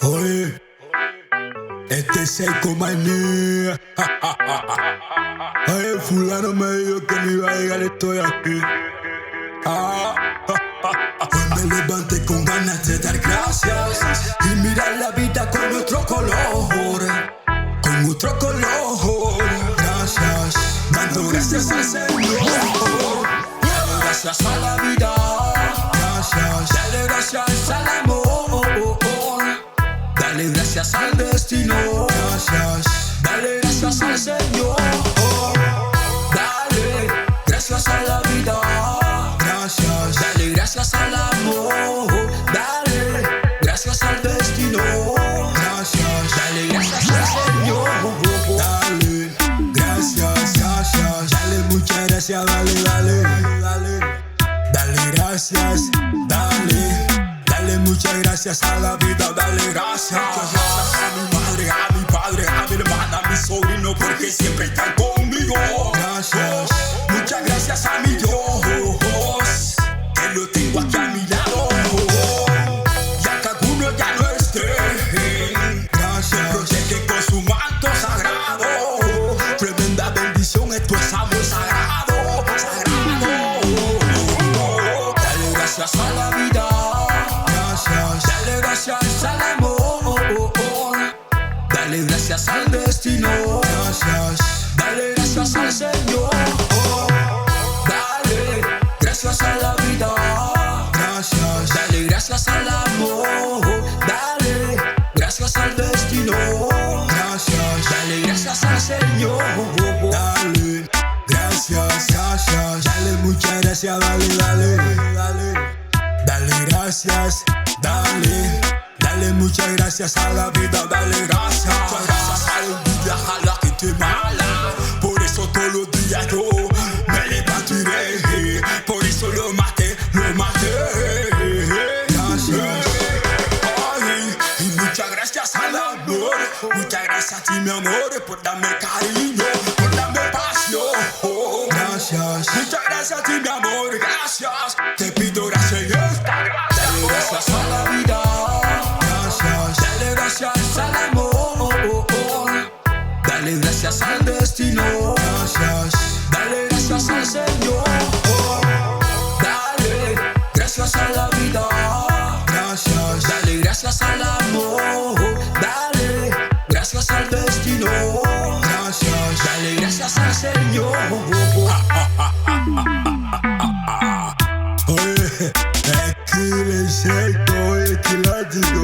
Oye, este es Seiko Maní. Oye, fulano me dijo que me iba a llegar, estoy aquí. Hoy me levanté con ganas de dar gracias y mirar la vida con otro color. Con otro color. Gracias, dando gracias al Señor. Gracias a la vida. Gracias, dale gracias al amor. Dale gracias al destino. Gracias, dale gracias al Señor. Dale gracias a la vida. Gracias, dale gracias al amor. Dale gracias al destino. Gracias, dale gracias al Señor. Dale gracias, gracias. Dale muchas gracias, dale, dale, dale. Dale gracias, dale. Dale muchas gracias a la vida, dale gracias. Muchas gracias a mi madre, a mi padre, a mi hermana, a mi sobrino, porque siempre están conmigo. Gracias. Muchas gracias a mi Dios, que lo tengo aquí a mi lado. Ya que alguno ya no esté, gracias. Me protege con su manto sagrado. Tremenda bendición, esto es amor sagrado, sagrado. Dale gracias a la vida. Dale gracias al amor. Dale gracias al destino. Gracias. Dale gracias al Señor. Dale gracias a la vida. Gracias. Dale gracias al amor. Dale gracias al destino. Gracias. Dale gracias al Señor. Dale gracias, gracias. Dale muchas gracias, dale, dale, dale. Dale gracias, dale, dale muchas gracias a la vida, dale gracias. Muchas gracias a la vida, a la gente mala. Por eso todos los días yo me levantaré. Por eso lo maté, lo maté. Gracias. Ay, y muchas gracias al amor. Muchas gracias a ti, mi amor, por darme cariño, por darme pasión. Gracias. Muchas gracias a ti, mi amor, gracias. Te pido gracias y esta gracia. Dale gracias a la vida. Gracias. Dale gracias al amor. Dale gracias al destino. Gracias. Dale gracias al Señor. Dale gracias a la vida. Gracias. Dale gracias al amor. Dale gracias al destino. Gracias. Dale gracias al Señor. Oye, es que le siento, es que la digo.